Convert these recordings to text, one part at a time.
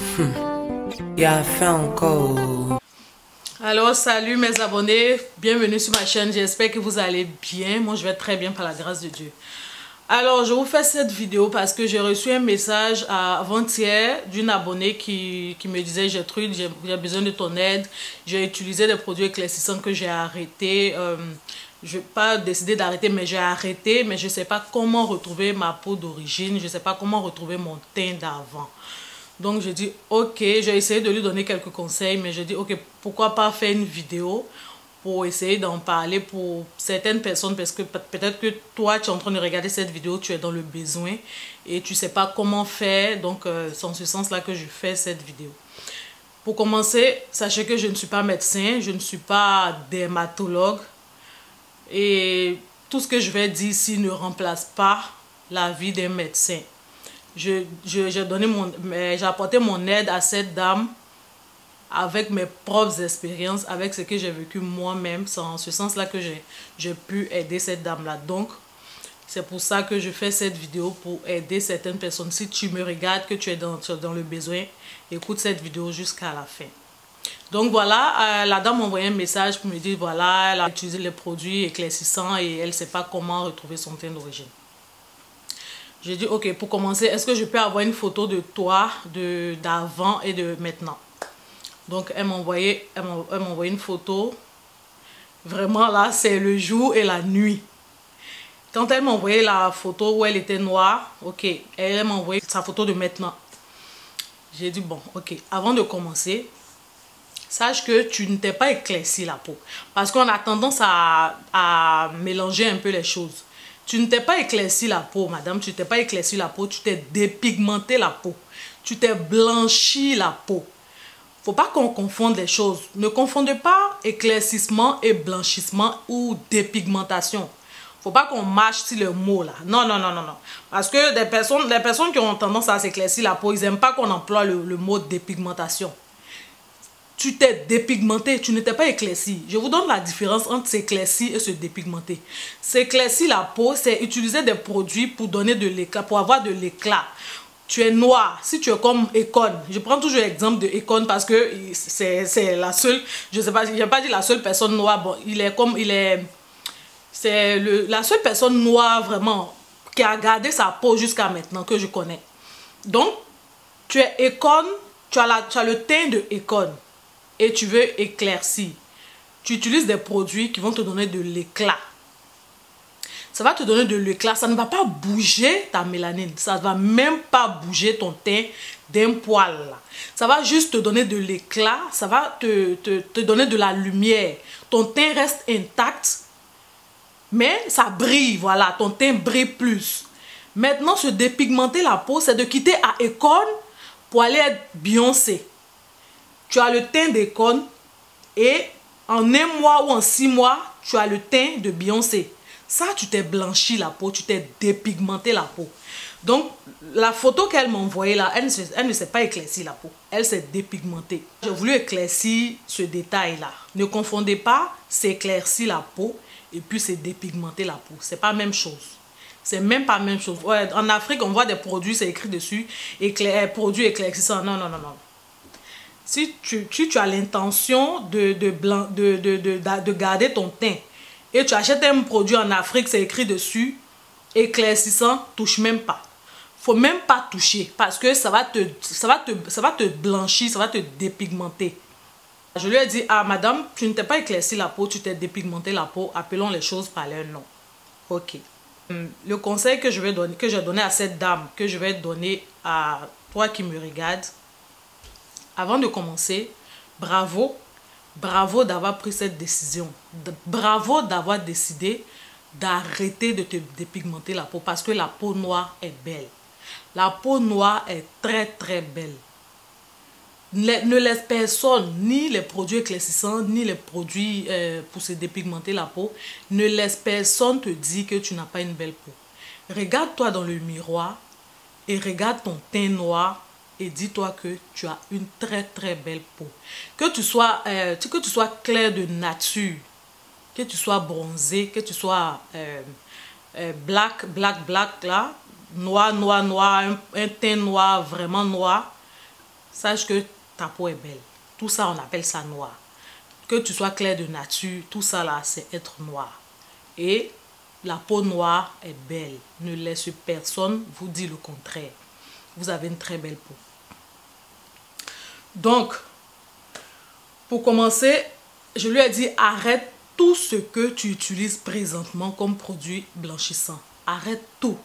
Il a fait encore. Alors salut mes abonnés, bienvenue sur ma chaîne, j'espère que vous allez bien. Moi je vais très bien par la grâce de Dieu. Alors je vous fais cette vidéo parce que j'ai reçu un message avant-hier d'une abonnée qui me disait: Gertrude, j'ai besoin de ton aide, j'ai utilisé des produits éclaircissants que j'ai arrêtés. Je n'ai pas décidé d'arrêter, mais j'ai arrêté, mais je ne sais pas comment retrouver ma peau d'origine, je ne sais pas comment retrouver mon teint d'avant. Donc je dis ok, j'ai essayé de lui donner quelques conseils, mais je dis ok, pourquoi pas faire une vidéo pour essayer d'en parler pour certaines personnes, parce que peut-être que toi tu es en train de regarder cette vidéo, tu es dans le besoin et tu sais pas comment faire. Donc c'est en ce sens là que je fais cette vidéo. Pour commencer, sachez que je ne suis pas médecin, je ne suis pas dermatologue et tout ce que je vais dire ici ne remplace pas l'avis d'un médecin. J'ai apporté mon aide à cette dame avec mes propres expériences, avec ce que j'ai vécu moi-même. C'est en ce sens-là que j'ai pu aider cette dame-là. Donc, c'est pour ça que je fais cette vidéo, pour aider certaines personnes. Si tu me regardes, que tu es dans le besoin, écoute cette vidéo jusqu'à la fin. Donc voilà, la dame m'a envoyé un message pour me dire voilà, elle a utilisé les produits éclaircissants et elle ne sait pas comment retrouver son teint d'origine. J'ai dit ok, pour commencer, est-ce que je peux avoir une photo de toi d'avant et de maintenant? Donc elle m'a envoyé une photo. Vraiment là, c'est le jour et la nuit. Quand elle m'a envoyé la photo où elle était noire, ok, elle m'a envoyé sa photo de maintenant. J'ai dit bon, ok, avant de commencer, sache que tu ne t'es pas éclairci la peau. Parce qu'on a tendance à mélanger un peu les choses. Tu ne t'es pas éclairci la peau, madame. Tu ne t'es pas éclairci la peau. Tu t'es dépigmenté la peau. Tu t'es blanchi la peau. Faut pas qu'on confonde les choses. Ne confondez pas éclaircissement et blanchissement ou dépigmentation. Faut pas qu'on mâche sur le mot là. Non, non, non, non, non. Parce que les personnes qui ont tendance à s'éclaircir la peau, ils n'aiment pas qu'on emploie le mot dépigmentation. Tu t'es dépigmenté, tu ne t'es pas éclairci. Je vous donne la différence entre s'éclaircir et se dépigmenter. S'éclaircir la peau, c'est utiliser des produits pour donner de l'éclat, pour avoir de l'éclat. Tu es noir, si tu es comme Akon, je prends toujours l'exemple de Akon parce que c'est la seule, je sais pas, je n'ai pas dit la seule personne noire, bon, c'est la seule personne noire vraiment qui a gardé sa peau jusqu'à maintenant que je connais. Donc, tu es Akon, tu as le teint de Akon. Et tu veux éclaircir, tu utilises des produits qui vont te donner de l'éclat. Ça va te donner de l'éclat, ça ne va pas bouger ta mélanine, ça ne va même pas bouger ton teint d'un poil. Ça va juste te donner de l'éclat, ça va te donner de la lumière. Ton teint reste intact, mais ça brille, voilà, ton teint brille plus. Maintenant, se dépigmenter la peau, c'est de quitter à Akon pour aller être Beyoncé. Tu as le teint d'Akon et en 1 mois ou en 6 mois, tu as le teint de Beyoncé. Ça, tu t'es blanchi la peau, tu t'es dépigmenté la peau. Donc, la photo qu'elle m'a envoyée là, elle ne s'est pas éclaircie la peau. Elle s'est dépigmentée. J'ai voulu éclaircir ce détail-là. Ne confondez pas s'éclaircir la peau et puis se dépigmenter la peau. C'est pas la même chose. C'est même pas la même chose. Ouais, en Afrique, on voit des produits, c'est écrit dessus, produits éclaircissants. Non, non, non, non. Si tu as l'intention de garder ton teint et tu achètes un produit en Afrique, c'est écrit dessus, éclaircissant, touche même pas. Faut même pas toucher parce que ça va te blanchir, ça va te dépigmenter. Je lui ai dit, ah madame, tu ne t'es pas éclairci la peau, tu t'es dépigmenté la peau, appelons les choses par leur nom. Ok. Le conseil que j'ai donné à cette dame, que je vais donner à toi qui me regardes, avant de commencer, bravo, bravo d'avoir pris cette décision. Bravo d'avoir décidé d'arrêter de te dépigmenter la peau parce que la peau noire est belle. La peau noire est très très belle. Ne laisse personne, ni les produits éclaircissants, ni les produits pour se dépigmenter la peau, ne laisse personne te dire que tu n'as pas une belle peau. Regarde-toi dans le miroir et regarde ton teint noir. Et dis-toi que tu as une très très belle peau. Que tu sois clair de nature, que tu sois bronzé, que tu sois black là, noir, un teint noir, vraiment noir, sache que ta peau est belle. Tout ça, on appelle ça noir. Que tu sois clair de nature, tout ça là, c'est être noir. Et la peau noire est belle. Ne laisse personne vous dire le contraire. Vous avez une très belle peau. Donc, pour commencer, je lui ai dit arrête tout ce que tu utilises présentement comme produit blanchissant. Arrête tout.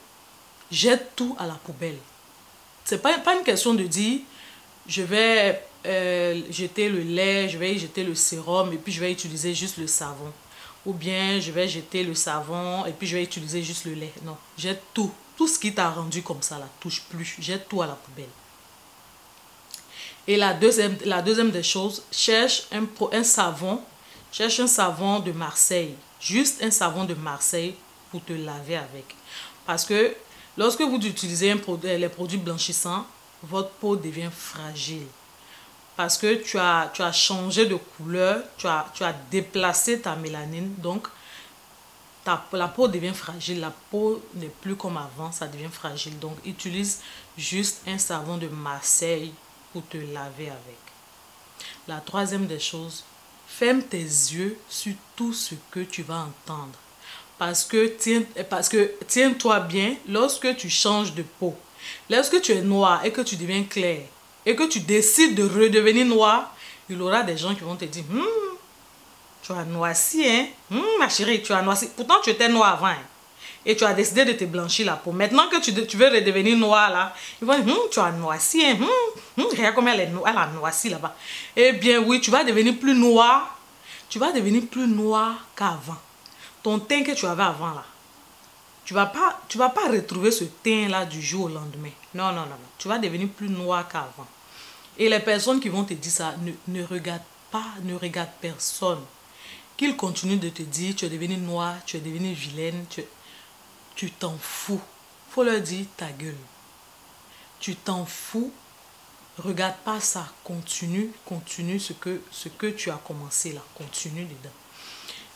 Jette tout à la poubelle. C'est pas une question de dire je vais jeter le lait, je vais jeter le sérum et puis je vais utiliser juste le savon. Ou bien je vais jeter le savon et puis je vais utiliser juste le lait. Non, jette tout. Tout ce qui t'a rendu comme ça là, touche plus. Jette tout à la poubelle. Et la deuxième des choses, cherche un savon. Cherche un savon de Marseille. Juste un savon de Marseille pour te laver avec. Parce que lorsque vous utilisez les produits blanchissants, votre peau devient fragile. Parce que tu as changé de couleur, tu as déplacé ta mélanine. Donc, la peau devient fragile. La peau n'est plus comme avant, ça devient fragile. Donc, utilise juste un savon de Marseille pour te laver avec. La troisième des choses, ferme tes yeux sur tout ce que tu vas entendre. Parce que tiens-toi bien, lorsque tu changes de peau, lorsque tu es noir et que tu deviens clair, et que tu décides de redevenir noir, il y aura des gens qui vont te dire, tu as noirci, hein? Ma chérie, tu as noirci. Pourtant, tu étais noir avant, hein? Et tu as décidé de te blanchir la peau. Maintenant que tu veux redevenir noir là, ils vont dire, tu as noirci, hein? Regarde comme elle a noirci là-bas. Eh bien oui, tu vas devenir plus noir. Tu vas devenir plus noir qu'avant. Ton teint que tu avais avant là, tu vas pas retrouver ce teint là du jour au lendemain. Non, non, non, non. Tu vas devenir plus noir qu'avant. Et les personnes qui vont te dire ça, ne regarde pas, ne regarde personne. Qu'ils continuent de te dire, tu es devenu noir, tu es devenu vilaine, tu t'en fous. Faut leur dire ta gueule. Tu t'en fous. Regarde pas ça. Continue ce que tu as commencé là. Continue dedans.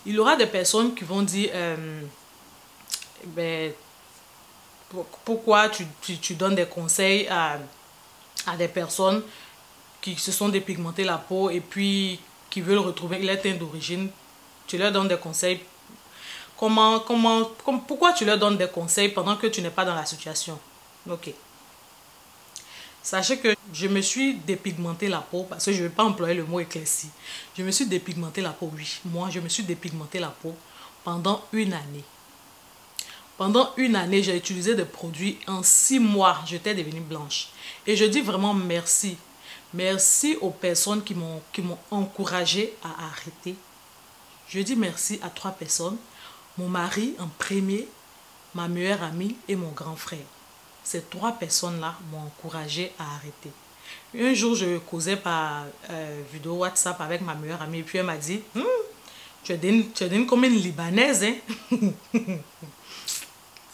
Il y aura des personnes qui vont dire pourquoi tu donnes des conseils à des personnes qui se sont dépigmentées la peau et puis qui veulent retrouver leur teint d'origine. Tu leur donnes des conseils. Pourquoi tu leur donnes des conseils pendant que tu n'es pas dans la situation? Ok. Sachez que je me suis dépigmenté la peau, parce que je ne vais pas employer le mot éclairci. Je me suis dépigmenté la peau, oui. Moi, je me suis dépigmenté la peau pendant une année. Pendant une année, j'ai utilisé des produits. En 6 mois, j'étais devenue blanche. Et je dis vraiment merci. Merci aux personnes qui m'ont encouragée à arrêter. Je dis merci à 3 personnes. Mon mari en premier, ma meilleure amie et mon grand frère. Ces 3 personnes-là m'ont encouragé à arrêter. Un jour, je causais par vidéo WhatsApp avec ma meilleure amie. Et puis elle m'a dit, tu es devenue comme une Libanaise. Hein?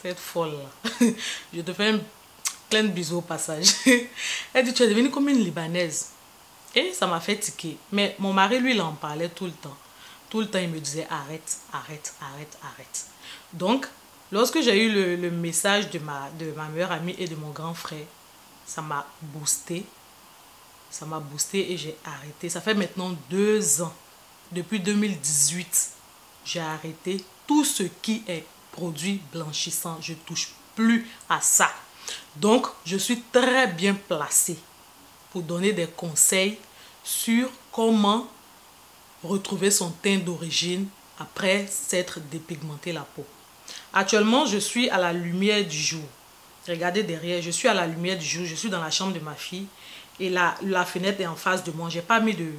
C'est folle là. Je te fais plein de bisous au passage. Elle dit, tu es devenue comme une Libanaise. Et ça m'a fait tiquer. Mais mon mari, lui, il en parlait tout le temps. Tout le temps, il me disait, arrête, arrête, arrête, arrête. Donc, lorsque j'ai eu le message de ma meilleure amie et de mon grand frère, ça m'a boosté. Ça m'a boosté et j'ai arrêté. Ça fait maintenant 2 ans. Depuis 2018, j'ai arrêté tout ce qui est produit blanchissant. Je ne touche plus à ça. Donc, je suis très bien placée pour donner des conseils sur comment retrouver son teint d'origine après s'être dépigmenté la peau. Actuellement, je suis à la lumière du jour. Regardez derrière, je suis à la lumière du jour. Je suis dans la chambre de ma fille. Et la fenêtre est en face de moi. J'ai pas mis de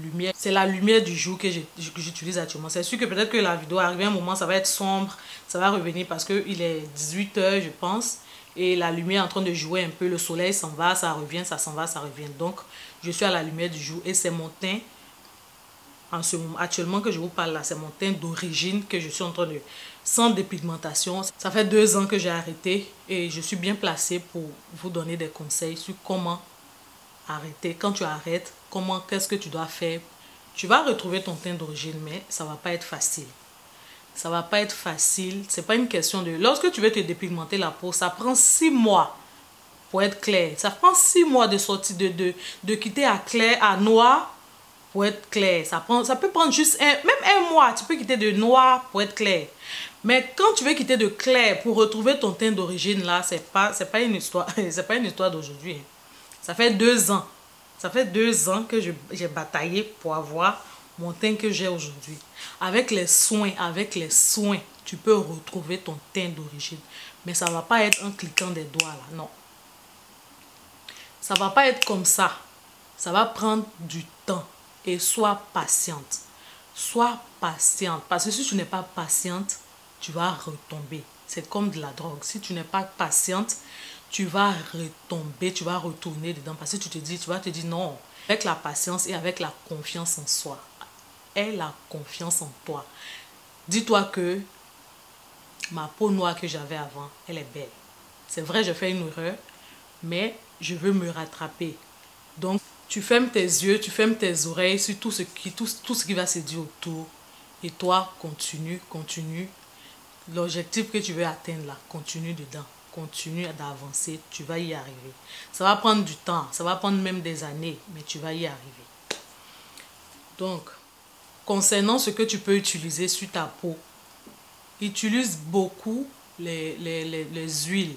lumière. C'est la lumière du jour que j'utilise actuellement. C'est sûr que peut-être que la vidéo arrive à un moment, ça va être sombre. Ça va revenir parce qu'il est 18 h, je pense. Et la lumière est en train de jouer un peu. Le soleil s'en va, ça revient, ça s'en va, ça revient. Donc, je suis à la lumière du jour. Et c'est mon teint. En ce moment, actuellement que je vous parle là, c'est mon teint d'origine que je suis en train de... Sans dépigmentation. Ça fait 2 ans que j'ai arrêté et je suis bien placée pour vous donner des conseils sur comment arrêter. Quand tu arrêtes, qu'est-ce que tu dois faire. Tu vas retrouver ton teint d'origine, mais ça ne va pas être facile. Ça ne va pas être facile. Ce n'est pas une question de... Lorsque tu veux te dépigmenter la peau, ça prend 6 mois pour être clair. Ça prend 6 mois de sortir, de quitter à clair, à noir pour être clair. Ça peut prendre juste même un mois. Tu peux quitter de noir pour être clair. Mais quand tu veux quitter de clair pour retrouver ton teint d'origine, là, c'est pas une histoire. C'est pas une histoire d'aujourd'hui. Ça fait 2 ans. Ça fait 2 ans que j'ai bataillé pour avoir mon teint que j'ai aujourd'hui. Avec les soins, tu peux retrouver ton teint d'origine. Mais ça va pas être en cliquant des doigts, là. Non. Ça va pas être comme ça. Ça va prendre du temps. Et sois patiente. Sois patiente. Parce que si tu n'es pas patiente, tu vas retomber. C'est comme de la drogue. Si tu n'es pas patiente, tu vas retomber, tu vas retourner dedans. Parce que tu vas te dire non. Avec la patience et avec la confiance en soi. Aie la confiance en toi. Dis-toi que ma peau noire que j'avais avant, elle est belle. C'est vrai, je fais une erreur, mais je veux me rattraper. Donc, tu fermes tes yeux, tu fermes tes oreilles sur tout ce qui va se dire autour. Et toi, continue. L'objectif que tu veux atteindre là, continue dedans. Continue d'avancer, tu vas y arriver. Ça va prendre du temps, ça va prendre même des années, mais tu vas y arriver. Donc, concernant ce que tu peux utiliser sur ta peau, utilise beaucoup les huiles.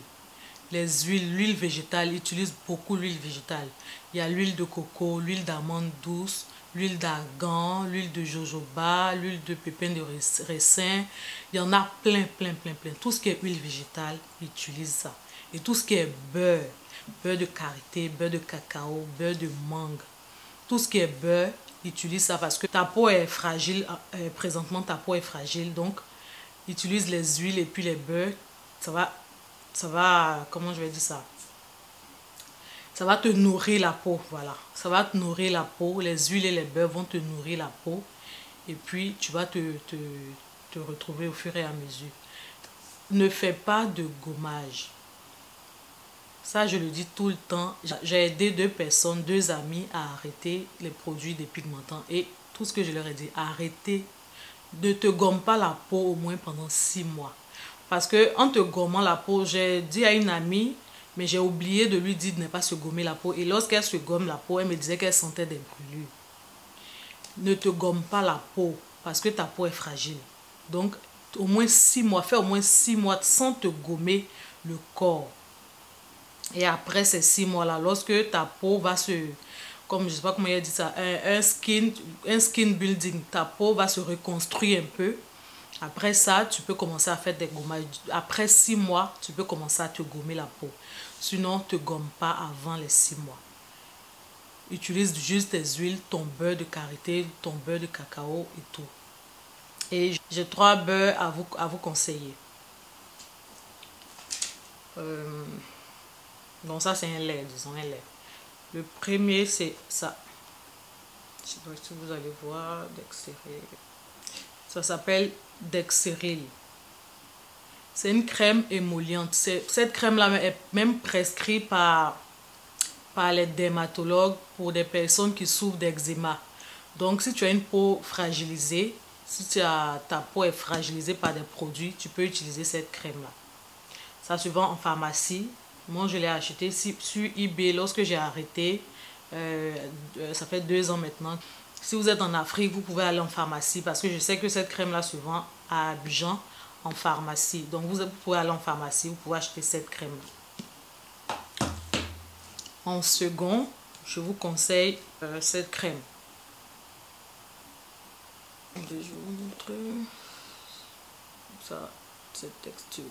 L'huile végétale, utilise beaucoup l'huile végétale. Il y a l'huile de coco, l'huile d'amande douce, l'huile d'argan, l'huile de jojoba, l'huile de pépins de raisin. Il y en a plein. Tout ce qui est huile végétale, utilise ça. Et tout ce qui est beurre, beurre de karité, beurre de cacao, beurre de mangue. Tout ce qui est beurre, utilise ça parce que ta peau est fragile. Présentement, ta peau est fragile. Donc, utilise les huiles et puis les beurres. Ça va, comment je vais dire ça? Ça va te nourrir la peau, voilà. Ça va te nourrir la peau. Les huiles et les beurres vont te nourrir la peau. Et puis, tu vas te retrouver au fur et à mesure. Ne fais pas de gommage. Ça, je le dis tout le temps. J'ai aidé 2 personnes, 2 amis à arrêter les produits dépigmentants. Et tout ce que je leur ai dit, arrêtez. Ne te gomme pas la peau au moins pendant 6 mois. Parce que en te gommant la peau, j'ai dit à une amie, mais j'ai oublié de lui dire de ne pas se gommer la peau. Et lorsqu'elle se gomme la peau, elle me disait qu'elle sentait des brûlures. Ne te gomme pas la peau parce que ta peau est fragile. Donc, au moins 6 mois, fais au moins 6 mois sans te gommer le corps. Et après ces 6 mois-là, lorsque ta peau va comme je ne sais pas comment il a dit ça, un skin building, ta peau va se reconstruire un peu. Après ça, tu peux commencer à faire des gommages. Après 6 mois, tu peux commencer à te gommer la peau. Sinon, ne te gomme pas avant les 6 mois. Utilise juste tes huiles, ton beurre de karité, ton beurre de cacao et tout. Et j'ai 3 beurres à vous conseiller. Donc ça, c'est un lait, disons un lait. Le premier, c'est ça. Je sais pas si vous allez voir. Ça s'appelle Dexeryl. C'est une crème émolliente. Cette crème-là est même prescrite par les dermatologues pour des personnes qui souffrent d'eczéma. Donc, si tu as une peau fragilisée, si ta peau est fragilisée par des produits, tu peux utiliser cette crème-là. Ça se vend en pharmacie. Moi, je l'ai acheté sur eBay lorsque j'ai arrêté. Ça fait 2 ans maintenant. Si vous êtes en Afrique, vous pouvez aller en pharmacie parce que je sais que cette crème-là se vend à Abidjan en pharmacie. Donc, vous pouvez aller en pharmacie, vous pouvez acheter cette crème-là. En second, je vous conseille cette crème. Je vais vous montrer ça, cette texture.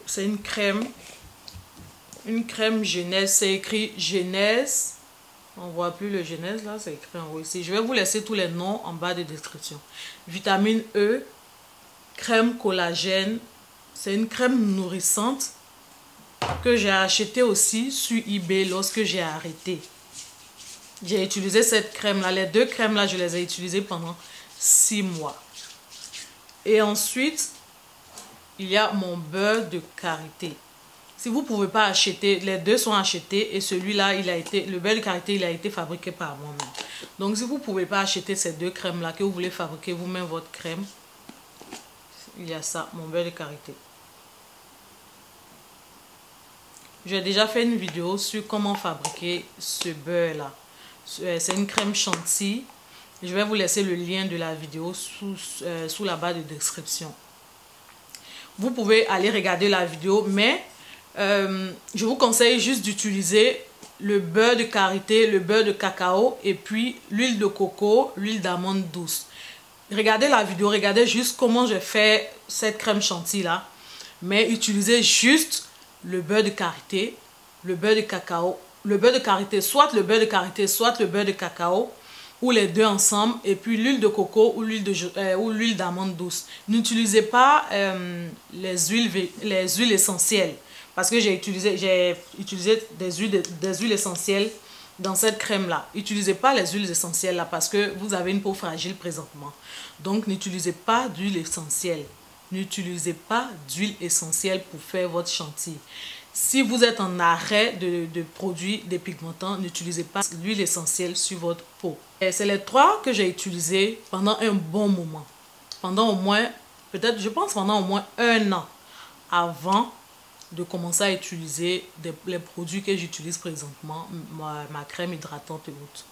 C'est une crème Genèse. C'est écrit Genèse. On ne voit plus le Genèse là, c'est écrit en haut ici. Je vais vous laisser tous les noms en bas de description. Vitamine E, crème collagène. C'est une crème nourrissante que j'ai acheté aussi sur eBay lorsque j'ai arrêté. J'ai utilisé cette crème là. Les 2 crèmes là, je les ai utilisées pendant 6 mois. Et ensuite, il y a mon beurre de karité. Si vous ne pouvez pas acheter, les 2 sont achetés et celui-là, le beurre de karité, il a été fabriqué par moi-même. Donc, si vous ne pouvez pas acheter ces 2 crèmes-là, que vous voulez fabriquer vous-même votre crème, il y a ça, mon beurre de karité. J'ai déjà fait une vidéo sur comment fabriquer ce beurre là. C'est une crème chantilly. Je vais vous laisser le lien de la vidéo sous la barre de description. Vous pouvez aller regarder la vidéo, mais je vous conseille juste d'utiliser le beurre de karité, le beurre de cacao et puis l'huile de coco, l'huile d'amande douce. Regardez la vidéo, regardez juste comment je fais cette crème chantilly là. Mais utilisez juste le beurre de karité, le beurre de cacao, le beurre de karité, soit le beurre de karité, soit le beurre de cacao, ou les deux ensemble, et puis l'huile de coco ou l'huile d'amande douce. N'utilisez pas les huiles essentielles, parce que j'ai utilisé des huiles essentielles dans cette crème là. N'utilisez pas les huiles essentielles là, parce que vous avez une peau fragile présentement. Donc n'utilisez pas d'huile essentielle. N'utilisez pas d'huile essentielle pour faire votre chantilly. Si vous êtes en arrêt de produits dépigmentants, n'utilisez pas l'huile essentielle sur votre peau. C'est les 3 que j'ai utilisés pendant un bon moment. Pendant au moins, peut-être, je pense pendant au moins 1 an avant de commencer à utiliser les produits que j'utilise présentement, ma crème hydratante et autres.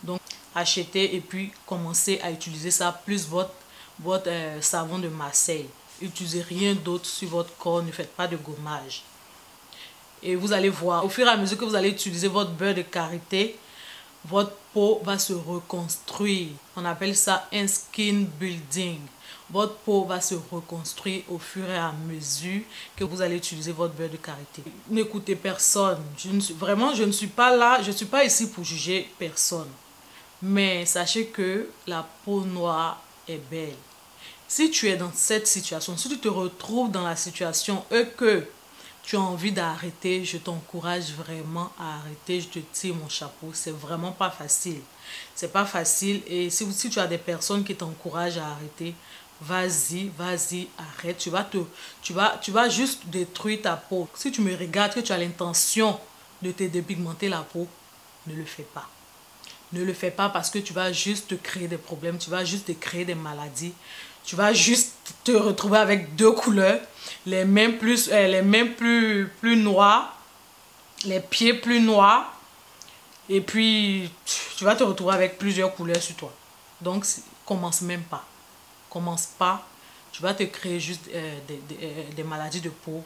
Donc, achetez et puis commencez à utiliser ça, plus votre savon de Marseille. N'utilisez rien d'autre sur votre corps, ne faites pas de gommage. Et vous allez voir, au fur et à mesure que vous allez utiliser votre beurre de karité, votre peau va se reconstruire. On appelle ça un skin building. Votre peau va se reconstruire au fur et à mesure que vous allez utiliser votre beurre de karité. N'écoutez personne. Vraiment, je ne suis pas là, je ne suis pas ici pour juger personne. Mais sachez que la peau noire est belle. Si tu es dans cette situation, si tu te retrouves dans la situation et que tu as envie d'arrêter, je t'encourage vraiment à arrêter. Je te tire mon chapeau. C'est vraiment pas facile. C'est pas facile. Et si tu as des personnes qui t'encouragent à arrêter, vas-y, arrête. Tu vas juste détruire ta peau. Si tu me regardes, que tu as l'intention de te dépigmenter la peau, ne le fais pas. Ne le fais pas parce que tu vas juste te créer des problèmes. Tu vas juste te créer des maladies. Tu vas juste te retrouver avec 2 couleurs. Les mains plus noires. Les pieds plus noirs. Et puis, tu vas te retrouver avec plusieurs couleurs sur toi. Donc, commence même pas. Commence pas. Tu vas te créer juste des maladies de peau.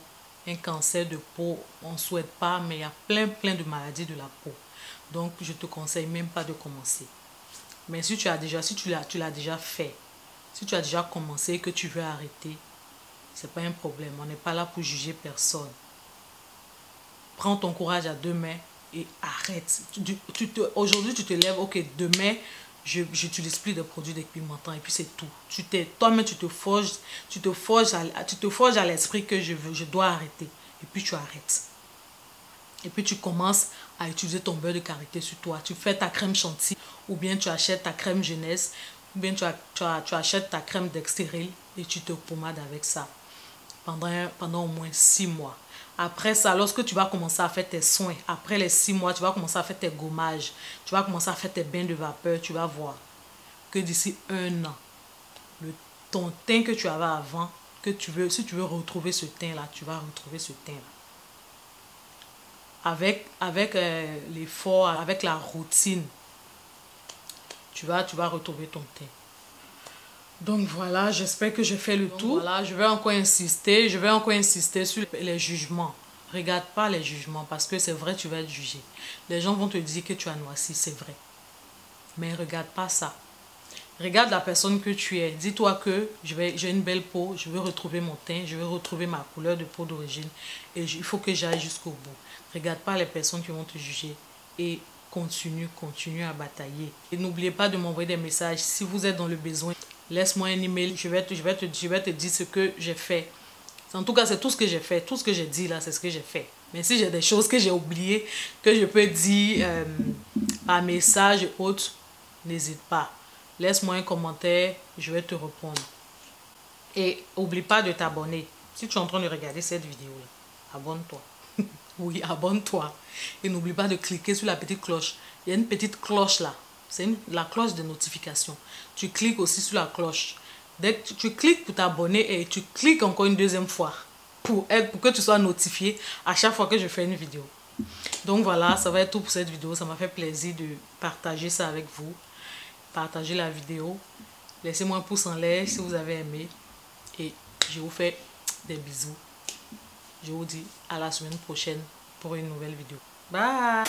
Un cancer de peau, on ne souhaite pas, mais il y a plein de maladies de la peau. Donc, je te conseille même pas de commencer. Mais si tu l'as déjà fait, si tu as déjà commencé et que tu veux arrêter, c'est pas un problème. On n'est pas là pour juger personne. Prends ton courage à 2 mains et arrête. Aujourd'hui, tu te lèves, ok, demain, je n'utilise plus de produits dépigmentants et puis c'est tout. Toi-même, tu te forges à l'esprit que je dois arrêter. Et puis tu arrêtes. Et puis tu commences à utiliser ton beurre de karité sur toi. Tu fais ta crème chantilly ou bien tu achètes ta crème jeunesse ou bien tu achètes ta crème d'extéril et tu te pommades avec ça pendant au moins 6 mois. Après ça, lorsque tu vas commencer à faire tes soins, après les 6 mois, tu vas commencer à faire tes gommages, tu vas commencer à faire tes bains de vapeur, tu vas voir que d'ici 1 an, ton teint que tu avais avant, si tu veux retrouver ce teint-là, tu vas retrouver ce teint-là. Avec l'effort, avec la routine, tu vas retrouver ton teint. Donc voilà, j'espère que j'ai fait le tour. Voilà, je vais encore insister sur les jugements. Regarde pas les jugements parce que c'est vrai, tu vas être jugé. Les gens vont te dire que tu as noirci, c'est vrai. Mais regarde pas ça. Regarde la personne que tu es. Dis-toi que j'ai une belle peau, je veux retrouver mon teint, je veux retrouver ma couleur de peau d'origine. Et il faut que j'aille jusqu'au bout. Regarde pas les personnes qui vont te juger et continue à batailler. Et n'oubliez pas de m'envoyer des messages si vous êtes dans le besoin. Laisse-moi un email, je vais te dire ce que j'ai fait. En tout cas, c'est tout ce que j'ai fait. Tout ce que j'ai dit là, c'est ce que j'ai fait. Mais si j'ai des choses que j'ai oubliées, que je peux dire par message et autres, n'hésite pas. Laisse-moi un commentaire, je vais te répondre. Et n'oublie pas de t'abonner. Si tu es en train de regarder cette vidéo-là, abonne-toi. Oui, abonne-toi. Et n'oublie pas de cliquer sur la petite cloche. Il y a une petite cloche là. C'est la cloche de notification. Tu cliques aussi sur la cloche. Dès que tu cliques pour t'abonner et tu cliques encore une deuxième fois pour que tu sois notifié à chaque fois que je fais une vidéo. Donc voilà, ça va être tout pour cette vidéo. Ça m'a fait plaisir de partager ça avec vous. Partager la vidéo. Laissez-moi un pouce en l'air si vous avez aimé. Et je vous fais des bisous. Je vous dis à la semaine prochaine pour une nouvelle vidéo. Bye!